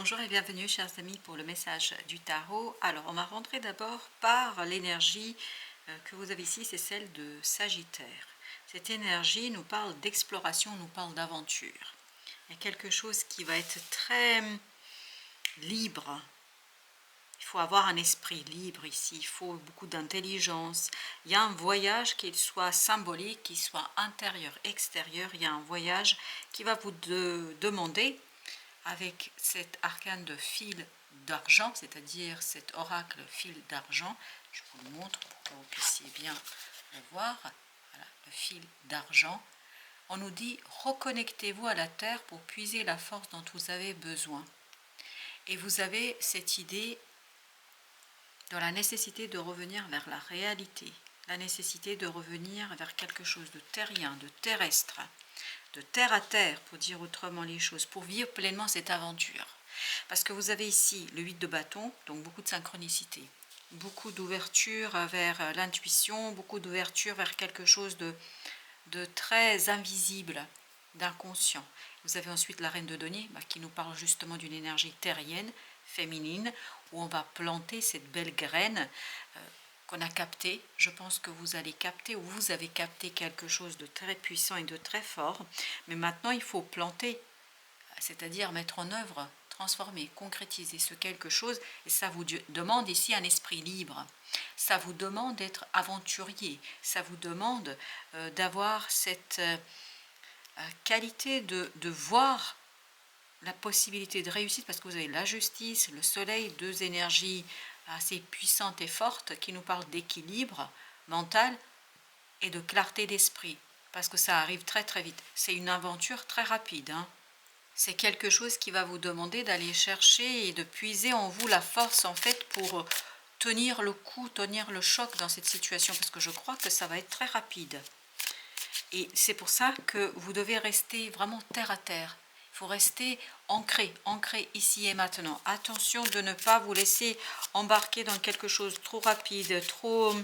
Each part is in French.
Bonjour et bienvenue chers amis pour le message du tarot. Alors on va rentrer d'abord par l'énergie que vous avez ici, c'est celle de Sagittaire. Cette énergie nous parle d'exploration, nous parle d'aventure. Il y a quelque chose qui va être très libre. Il faut avoir un esprit libre ici, il faut beaucoup d'intelligence. Il y a un voyage, qu'il soit symbolique, qu'il soit intérieur, extérieur. Il y a un voyage qui va vous demander, avec cet arcane de fil d'argent, c'est-à-dire cet oracle fil d'argent, je vous le montre pour que vous puissiez bien le voir, voilà, le fil d'argent, on nous dit reconnectez-vous à la terre pour puiser la force dont vous avez besoin. Et vous avez cette idée de la nécessité de revenir vers la réalité, la nécessité de revenir vers quelque chose de terrien, de terrestre, de terre à terre, pour dire autrement les choses, pour vivre pleinement cette aventure. Parce que vous avez ici le 8 de bâton, donc beaucoup de synchronicité, beaucoup d'ouverture vers l'intuition, beaucoup d'ouverture vers quelque chose de très invisible, d'inconscient. Vous avez ensuite la reine de denier, qui nous parle justement d'une énergie terrienne, féminine, où on va planter cette belle graine qu'on a captée. Je pense que vous allez capter, ou vous avez capté quelque chose de très puissant et de très fort, mais maintenant il faut planter, c'est-à-dire mettre en œuvre, transformer, concrétiser ce quelque chose, et ça vous demande ici un esprit libre, ça vous demande d'être aventurier, ça vous demande d'avoir cette qualité de voir la possibilité de réussite, parce que vous avez la justice, le soleil, deux énergies assez puissantes et fortes qui nous parlent d'équilibre mental et de clarté d'esprit, parce que ça arrive très très vite. C'est une aventure très rapide, hein. C'est quelque chose qui va vous demander d'aller chercher et de puiser en vous la force en fait pour tenir le coup, tenir le choc dans cette situation, parce que je crois que ça va être très rapide. Et c'est pour ça que vous devez rester vraiment terre à terre. Il faut rester ancré, ancré ici et maintenant. Attention de ne pas vous laisser embarquer dans quelque chose trop rapide, trop,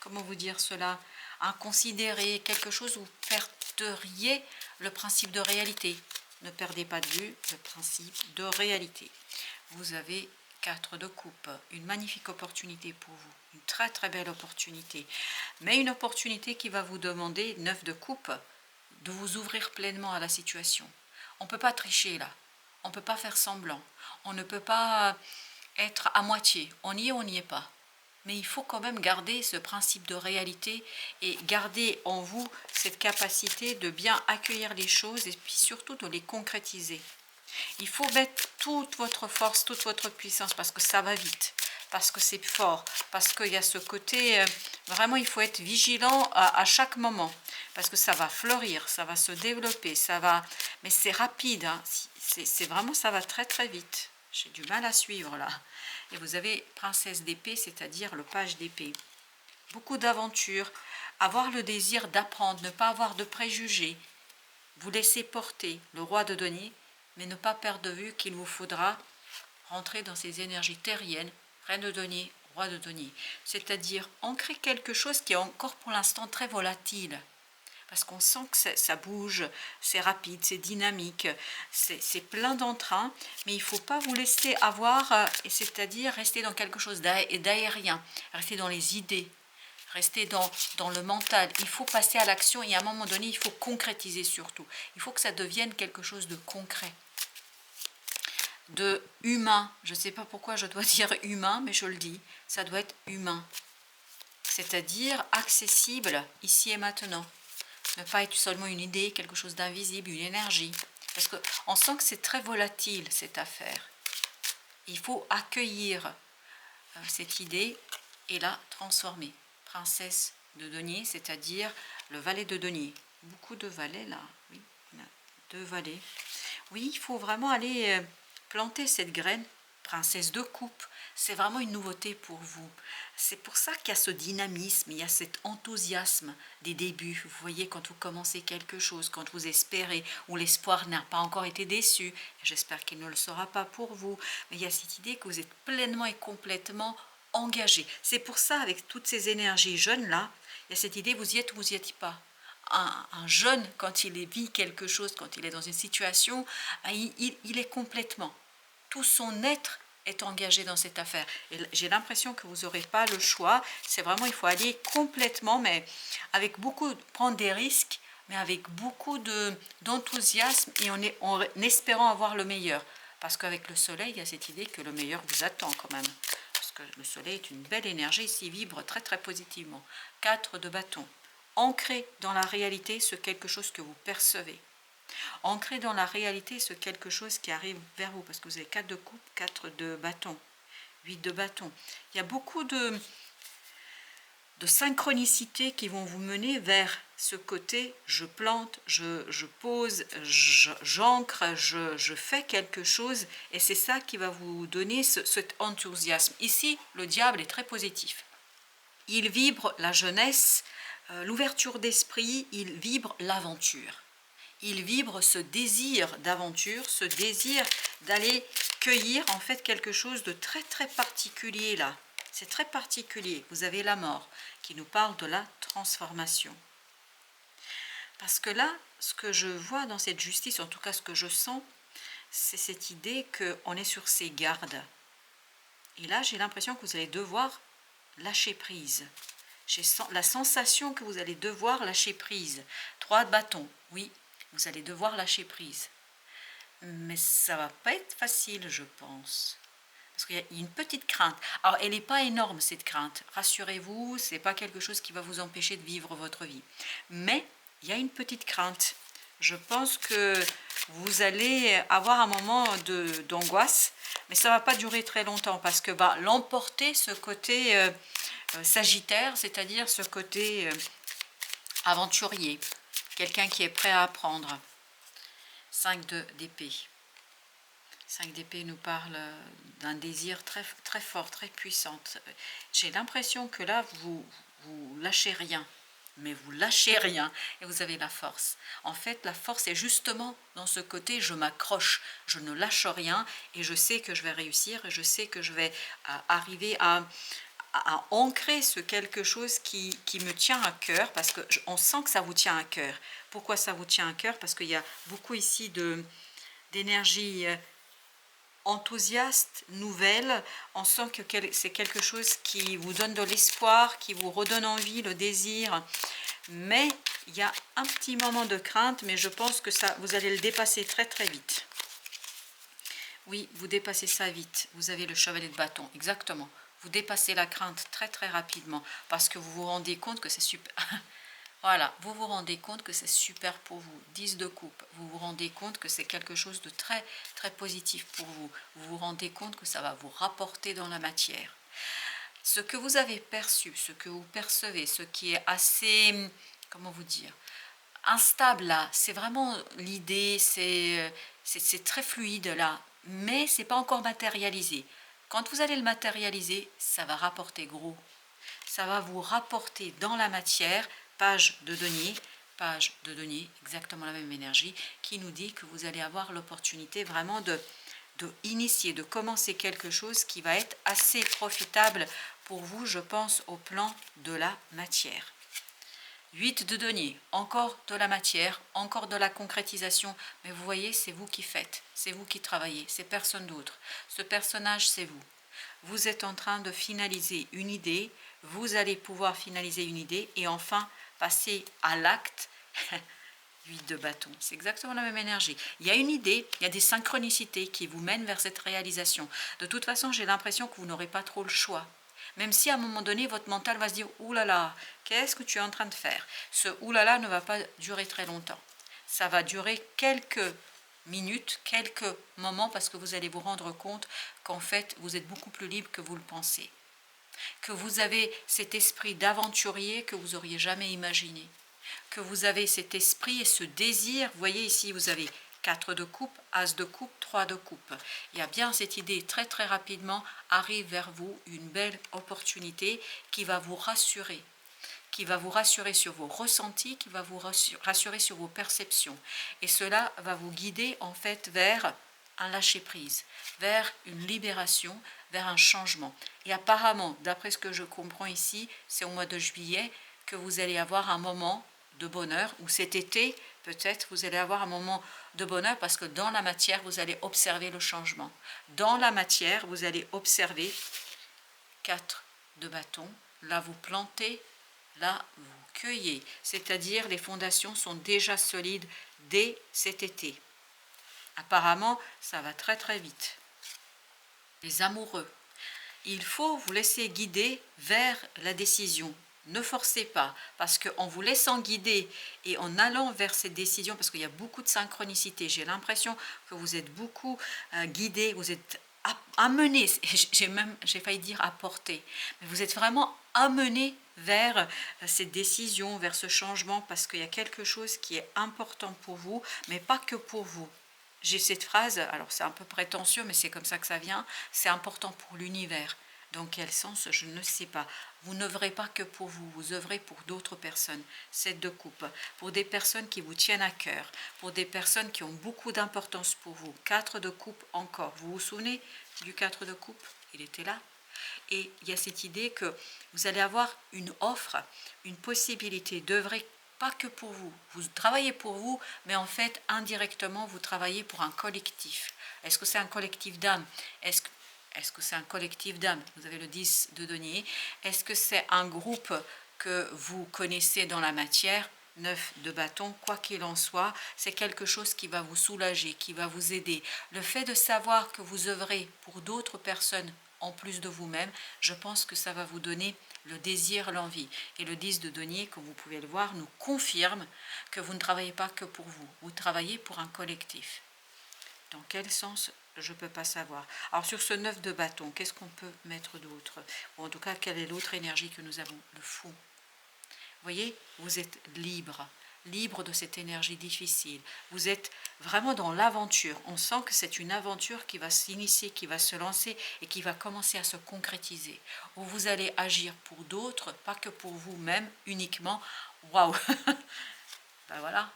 comment vous dire cela, inconsidéré, quelque chose où vous perdriez le principe de réalité. Ne perdez pas de vue le principe de réalité. Vous avez 4 de coupe, une magnifique opportunité pour vous, une très très belle opportunité, mais une opportunité qui va vous demander, 9 de coupe, de vous ouvrir pleinement à la situation. On ne peut pas tricher là, on ne peut pas faire semblant, on ne peut pas être à moitié, on y est, on n'y est pas. Mais il faut quand même garder ce principe de réalité et garder en vous cette capacité de bien accueillir les choses et puis surtout de les concrétiser. Il faut mettre toute votre force, toute votre puissance, parce que ça va vite, parce que c'est fort, parce qu'il y a ce côté, vraiment il faut être vigilant à chaque moment, parce que ça va fleurir, ça va se développer, ça va, mais c'est rapide, hein, c'est vraiment, ça va très très vite. J'ai du mal à suivre là. Et vous avez princesse d'épée, c'est-à-dire le page d'épée. Beaucoup d'aventures, avoir le désir d'apprendre, ne pas avoir de préjugés, vous laisser porter, le roi de denier, mais ne pas perdre de vue qu'il vous faudra rentrer dans ces énergies terriennes, reine de denier, roi de denier. C'est-à-dire ancrer quelque chose qui est encore pour l'instant très volatile. Parce qu'on sent que ça bouge, c'est rapide, c'est dynamique, c'est plein d'entrain, mais il ne faut pas vous laisser avoir, et c'est-à-dire rester dans quelque chose d'aérien, rester dans les idées, rester dans le mental. Il faut passer à l'action et à un moment donné, il faut concrétiser surtout. Il faut que ça devienne quelque chose de concret, de humain. Je ne sais pas pourquoi je dois dire humain, mais je le dis, ça doit être humain. C'est-à-dire accessible ici et maintenant. Ne pas être seulement une idée, quelque chose d'invisible, une énergie. Parce qu'on sent que c'est très volatile, cette affaire. Il faut accueillir cette idée et la transformer. Princesse de denier, c'est-à-dire le valet de denier. Beaucoup de valets là, oui, il y en a 2 valets. Oui, il faut vraiment aller planter cette graine, princesse de coupe. C'est vraiment une nouveauté pour vous. C'est pour ça qu'il y a ce dynamisme, il y a cet enthousiasme des débuts. Vous voyez, quand vous commencez quelque chose, quand vous espérez, ou l'espoir n'a pas encore été déçu, j'espère qu'il ne le sera pas pour vous, mais il y a cette idée que vous êtes pleinement et complètement engagé. C'est pour ça, avec toutes ces énergies jeunes-là, il y a cette idée, vous y êtes ou vous n'y êtes pas. Un jeune, quand il vit quelque chose, quand il est dans une situation, il est complètement. tout son être est engagé dans cette affaire. Et j'ai l'impression que vous n'aurez pas le choix. C'est vraiment, il faut aller complètement, mais avec beaucoup, prendre des risques, mais avec beaucoup d'enthousiasme et en espérant avoir le meilleur. Parce qu'avec le soleil, il y a cette idée que le meilleur vous attend quand même. Parce que le soleil est une belle énergie, ici vibre très très positivement. 4 de bâton. Ancré dans la réalité ce quelque chose que vous percevez. Ancré dans la réalité ce quelque chose qui arrive vers vous. Parce que vous avez 4 de coupe, 4 de bâton, 8 de bâton. Il y a beaucoup de synchronicité qui vont vous mener vers ce côté je plante, je pose, j'ancre, je fais quelque chose et c'est ça qui va vous donner cet enthousiasme. Ici, le diable est très positif. Il vibre la jeunesse, l'ouverture d'esprit, il vibre l'aventure. Il vibre ce désir d'aventure, ce désir d'aller cueillir en fait quelque chose de très très particulier là. C'est très particulier. Vous avez la mort qui nous parle de la transformation. Parce que là, ce que je vois dans cette justice, en tout cas ce que je sens, c'est cette idée qu'on est sur ses gardes. Et là, j'ai l'impression que vous allez devoir lâcher prise. J'ai la sensation que vous allez devoir lâcher prise. 3 de bâton, oui, vous allez devoir lâcher prise. Mais ça ne va pas être facile, je pense. Parce qu'il y a une petite crainte. Alors, elle n'est pas énorme, cette crainte. Rassurez-vous, ce n'est pas quelque chose qui va vous empêcher de vivre votre vie. Mais il y a une petite crainte. Je pense que vous allez avoir un moment d'angoisse, mais ça ne va pas durer très longtemps parce que l'emporter, ce côté sagittaire, c'est-à-dire ce côté aventurier, quelqu'un qui est prêt à apprendre. 5 d'épée. 5 d'épée nous parle d'un désir très, très fort, très puissant. J'ai l'impression que là, vous lâchez rien, mais vous lâchez rien et vous avez la force. En fait, la force est justement dans ce côté, je m'accroche, je ne lâche rien et je sais que je vais réussir et je sais que je vais arriver à ancrer ce quelque chose qui me tient à cœur, parce qu'on sent que ça vous tient à cœur. Pourquoi ça vous tient à cœur? Parce qu'il y a beaucoup ici d'énergie enthousiaste, nouvelle. On sent que c'est quelque chose qui vous donne de l'espoir, qui vous redonne envie, le désir. Mais il y a un petit moment de crainte, mais je pense que ça, vous allez le dépasser très très vite. Oui, vous dépassez ça vite. Vous avez le chevalier de bâton, exactement. Vous dépassez la crainte très très rapidement parce que vous vous rendez compte que c'est super. Voilà, vous vous rendez compte que c'est super pour vous. 10 de coupe, vous vous rendez compte que c'est quelque chose de très très positif pour vous. Vous vous rendez compte que ça va vous rapporter dans la matière. Ce que vous avez perçu, ce que vous percevez, ce qui est assez, comment vous dire, instable là, c'est vraiment l'idée, c'est très fluide là, mais c'est pas encore matérialisé. Quand vous allez le matérialiser, ça va rapporter gros. Ça va vous rapporter dans la matière, page de denier, exactement la même énergie, qui nous dit que vous allez avoir l'opportunité vraiment de initier, de commencer quelque chose qui va être assez profitable pour vous, je pense, au plan de la matière. 8 de denier, encore de la matière, encore de la concrétisation, mais vous voyez, c'est vous qui faites, c'est vous qui travaillez, c'est personne d'autre. Ce personnage, c'est vous. Vous êtes en train de finaliser une idée, vous allez pouvoir finaliser une idée et enfin passer à l'acte. 8 de bâton, c'est exactement la même énergie. Il y a une idée, il y a des synchronicités qui vous mènent vers cette réalisation. De toute façon, j'ai l'impression que vous n'aurez pas trop le choix. Même si à un moment donné, votre mental va se dire « Ouh là là, qu'est-ce que tu es en train de faire ?» Ce « Ouh là là » ne va pas durer très longtemps. Ça va durer quelques minutes, quelques moments, parce que vous allez vous rendre compte qu'en fait, vous êtes beaucoup plus libre que vous le pensez. Que vous avez cet esprit d'aventurier que vous n'auriez jamais imaginé. Que vous avez cet esprit et ce désir. Vous voyez ici, vous avez 4 de coupe, as de coupe, 3 de coupe. Il y a bien cette idée, très très rapidement, arrive vers vous une belle opportunité qui va vous rassurer sur vos ressentis, qui va vous rassurer sur vos perceptions. Et cela va vous guider en fait vers un lâcher-prise, vers une libération, vers un changement. Et apparemment, d'après ce que je comprends ici, c'est au mois de juillet que vous allez avoir un moment de bonheur, ou cet été, Peut-être vous allez avoir un moment de bonheur parce que dans la matière, vous allez observer le changement. Dans la matière, vous allez observer 4 de bâton. Là, vous plantez, là, vous cueillez. C'est-à-dire, les fondations sont déjà solides dès cet été. Apparemment, ça va très très vite. Les amoureux, il faut vous laisser guider vers la décision. Ne forcez pas, parce qu'en vous laissant guider et en allant vers cette décision, parce qu'il y a beaucoup de synchronicité, j'ai l'impression que vous êtes beaucoup guidé, vous êtes amené, j'ai failli dire apporté, mais vous êtes vraiment amené vers cette décision, vers ce changement, parce qu'il y a quelque chose qui est important pour vous, mais pas que pour vous. J'ai cette phrase, alors c'est un peu prétentieux, mais c'est comme ça que ça vient, c'est important pour l'univers. Dans quel sens, je ne sais pas. Vous n'œuvrez pas que pour vous, vous œuvrez pour d'autres personnes. 7 de coupe, pour des personnes qui vous tiennent à cœur, pour des personnes qui ont beaucoup d'importance pour vous. 4 de coupe encore. Vous vous souvenez du 4 de coupe? Il était là. Et il y a cette idée que vous allez avoir une offre, une possibilité d'œuvrer pas que pour vous. Vous travaillez pour vous, mais en fait, indirectement, vous travaillez pour un collectif. Est-ce que c'est un collectif d'âme? Est-ce que c'est un collectif d'âme? Vous avez le 10 de denier. Est-ce que c'est un groupe que vous connaissez dans la matière? 9 de bâton, quoi qu'il en soit, c'est quelque chose qui va vous soulager, qui va vous aider. Le fait de savoir que vous œuvrez pour d'autres personnes en plus de vous-même, je pense que ça va vous donner le désir, l'envie. Et le 10 de denier, comme vous pouvez le voir, nous confirme que vous ne travaillez pas que pour vous, vous travaillez pour un collectif. Dans quel sens, je ne peux pas savoir. Alors sur ce 9 de bâton, qu'est-ce qu'on peut mettre d'autre? Ou en tout cas, quelle est l'autre énergie que nous avons? Le fou. Vous voyez, vous êtes libre, libre de cette énergie difficile. Vous êtes vraiment dans l'aventure. On sent que c'est une aventure qui va s'initier, qui va se lancer et qui va commencer à se concrétiser. Où vous allez agir pour d'autres, pas que pour vous-même uniquement. Waouh. Ben voilà.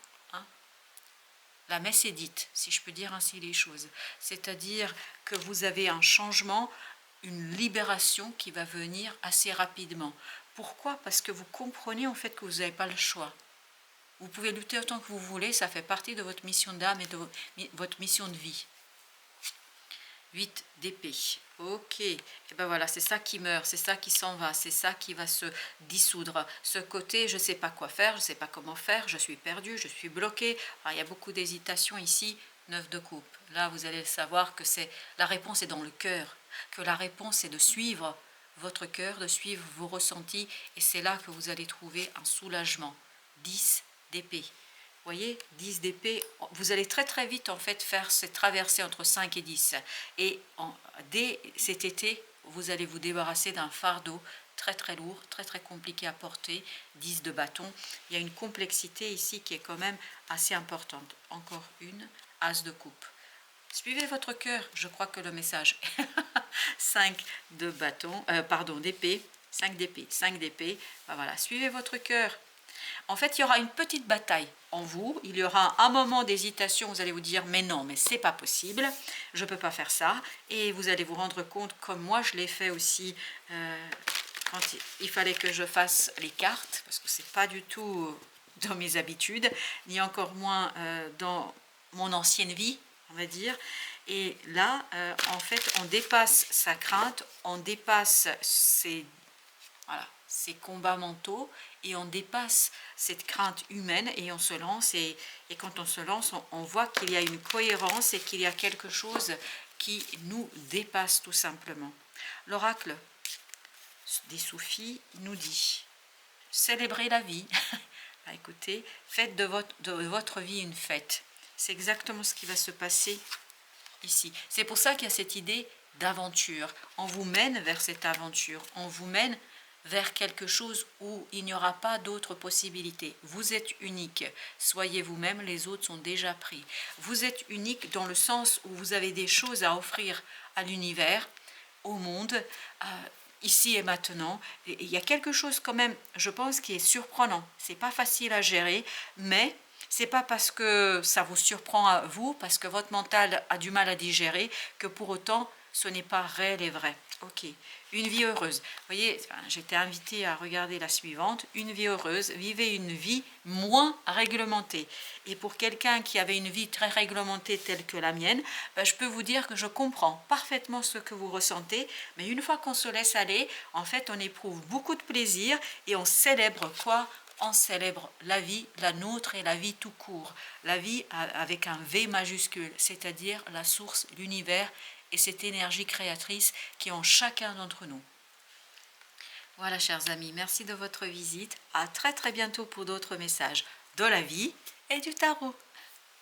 La messe est dite, si je peux dire ainsi les choses. C'est-à-dire que vous avez un changement, une libération qui va venir assez rapidement. Pourquoi? Parce que vous comprenez en fait que vous n'avez pas le choix. Vous pouvez lutter autant que vous voulez, ça fait partie de votre mission d'âme et de votre mission de vie. 8 d'épée. Ok, et ben voilà, c'est ça qui meurt, c'est ça qui s'en va, c'est ça qui va se dissoudre. Ce côté, je ne sais pas quoi faire, je ne sais pas comment faire, je suis perdu, je suis bloqué. Alors, il y a beaucoup d'hésitation ici. 9 de coupe. Là, vous allez savoir que la réponse est dans le cœur, que la réponse est de suivre votre cœur, de suivre vos ressentis, et c'est là que vous allez trouver un soulagement. 10 d'épée. Vous voyez, 10 d'épée, vous allez très très vite en fait faire cette traversée entre 5 et 10. Et dès cet été, vous allez vous débarrasser d'un fardeau très très lourd, très très compliqué à porter. 10 de bâton. Il y a une complexité ici qui est quand même assez importante. Encore une, as de coupe. Suivez votre cœur, je crois que le message. 5 de bâton, d'épée. 5 d'épée, 5 d'épée. Ben voilà, suivez votre cœur. En fait, il y aura une petite bataille en vous, il y aura un moment d'hésitation, vous allez vous dire mais non, mais c'est pas possible, je ne peux pas faire ça, et vous allez vous rendre compte, comme moi je l'ai fait aussi quand il fallait que je fasse les cartes, parce que c'est pas du tout dans mes habitudes, ni encore moins dans mon ancienne vie, on va dire. Et là, en fait, on dépasse sa crainte, on dépasse ces combats mentaux, et on dépasse cette crainte humaine et on se lance, et quand on se lance, on voit qu'il y a une cohérence et qu'il y a quelque chose qui nous dépasse tout simplement. L'oracle des soufis nous dit: célébrez la vie. Écoutez, faites de votre vie une fête. C'est exactement ce qui va se passer ici. C'est pour ça qu'il y a cette idée d'aventure. On vous mène vers cette aventure, on vous mène vers quelque chose où il n'y aura pas d'autres possibilités. Vous êtes unique, soyez vous-même, les autres sont déjà pris. Vous êtes unique dans le sens où vous avez des choses à offrir à l'univers, au monde, ici et maintenant. Et il y a quelque chose quand même, je pense, qui est surprenant. C'est pas facile à gérer, mais c'est pas parce que ça vous surprend à vous, parce que votre mental a du mal à digérer, que pour autant ce n'est pas réel et vrai. Ok, une vie heureuse. Vous voyez, enfin, j'étais invitée à regarder la suivante. Une vie heureuse, vivez une vie moins réglementée. Et pour quelqu'un qui avait une vie très réglementée telle que la mienne, je peux vous dire que je comprends parfaitement ce que vous ressentez. Mais une fois qu'on se laisse aller, en fait, on éprouve beaucoup de plaisir et on célèbre quoi? On célèbre la vie, la nôtre et la vie tout court. La vie avec un V majuscule, c'est-à-dire la source, l'univers et cette énergie créatrice qui est en chacun d'entre nous. Voilà, chers amis, merci de votre visite. À très très bientôt pour d'autres messages de la vie et du tarot.